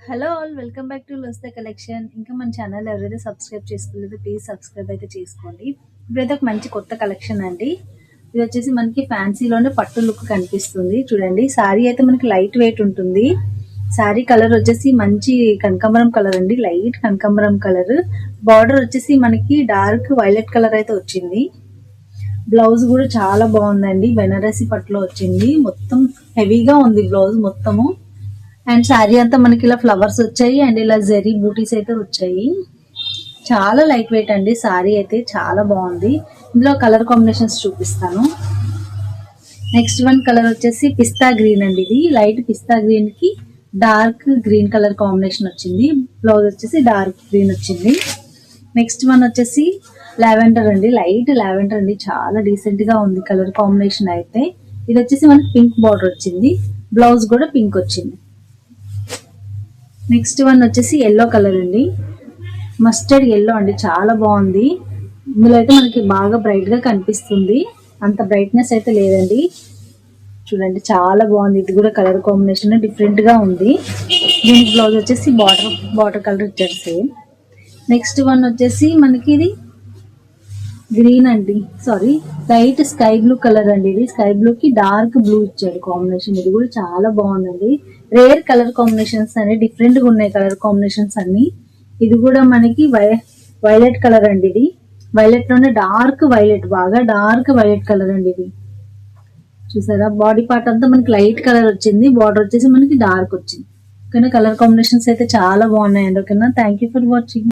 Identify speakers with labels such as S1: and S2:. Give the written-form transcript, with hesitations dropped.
S1: Hello all, welcome back to లొస్తే collection. ఇంకా మన ఛానల్ ఎవరైతే సబ్స్క్రైబ్ చేసుకోలేదో ప్లీజ్ సబ్స్క్రైబ్ అయితే చేసుకోండి. ఇప్పుడైతే ఒక మంచి కొత్త కలెక్షన్ అండి. ఇది వచ్చేసి మనకి ఫ్యాన్సీలోనే పట్టు లుక్ కనిపిస్తుంది. చూడండి, శారీ అయితే మనకి లైట్ వెయిట్ ఉంటుంది. శారీ కలర్ వచ్చేసి మంచి కనకాంబరం కలర్ అండి, లైట్ కనకాంబరం కలర్. బార్డర్ వచ్చేసి మనకి డార్క్ వైలెట్ కలర్ అయితే వచ్చింది. బ్లౌజ్ కూడా చాలా బాగుందండి, బెనారసి పట్టులో వచ్చింది. మొత్తం హెవీగా ఉంది బ్లౌజ్ మొత్తము. అండ్ శారీ అంతా మనకి ఇలా ఫ్లవర్స్ వచ్చాయి అండ్ ఇలా జెరీ బూటీస్ అయితే వచ్చాయి. చాలా లైట్ వెయిట్ అండి, శారీ అయితే చాలా బాగుంది. ఇందులో కలర్ కాంబినేషన్స్ చూపిస్తాను. నెక్స్ట్ వన్ కలర్ వచ్చేసి పిస్తా గ్రీన్ అండి. ఇది లైట్ పిస్తా గ్రీన్ కి డార్క్ గ్రీన్ కలర్ కాంబినేషన్ వచ్చింది. బ్లౌజ్ వచ్చేసి డార్క్ గ్రీన్ వచ్చింది. నెక్స్ట్ వన్ వచ్చేసి లావెండర్ అండి, లైట్ లావెండర్ అండి, చాలా డీసెంట్ గా ఉంది కలర్ కాంబినేషన్ అయితే. ఇది వచ్చేసి మనకి పింక్ బార్డర్ వచ్చింది, బ్లౌజ్ కూడా పింక్ వచ్చింది. నెక్స్ట్ వన్ వచ్చేసి ఎల్లో కలర్ అండి, మస్టర్డ్ ఎల్లో అండి, చాలా బాగుంది. ఇందులో అయితే మనకి బాగా బ్రైట్ గా కనిపిస్తుంది, అంత బ్రైట్నెస్ అయితే లేదండి. చూడండి చాలా బాగుంది, ఇది కూడా కలర్ కాంబినేషన్ డిఫరెంట్ గా ఉంది. దీనికి బ్లౌజ్ వచ్చేసి బార్డర్ కలర్ ఇచ్చారు సేమ్. నెక్స్ట్ వన్ వచ్చేసి మనకి ఇది గ్రీన్ అండి, sorry light sky blue colour అండి. ఇది స్కై బ్లూ కి డార్క్ బ్లూ ఇచ్చాడు కాంబినేషన్. ఇది కూడా చాలా బాగుందండి. రేర్ కలర్ కాంబినేషన్స్ అన్ని డిఫరెంట్ గా ఉన్నాయి కలర్ కాంబినేషన్స్ అన్ని. ఇది కూడా మనకి వైలెట్ కలర్ అండి. ఇది వైలెట్ లోనే డార్క్ వైలెట్, బాగా డార్క్ వైలెట్ కలర్ అండి. ఇది చూసారా, బాడీ పార్ట్ అంతా మనకి లైట్ కలర్ వచ్చింది, బార్డర్ వచ్చేసి మనకి డార్క్ వచ్చింది. ఓకేనా, కలర్ కాంబినేషన్స్ అయితే చాలా బాగున్నాయండి. ఓకేనా, థ్యాంక్ యూ ఫర్ వాచింగ్.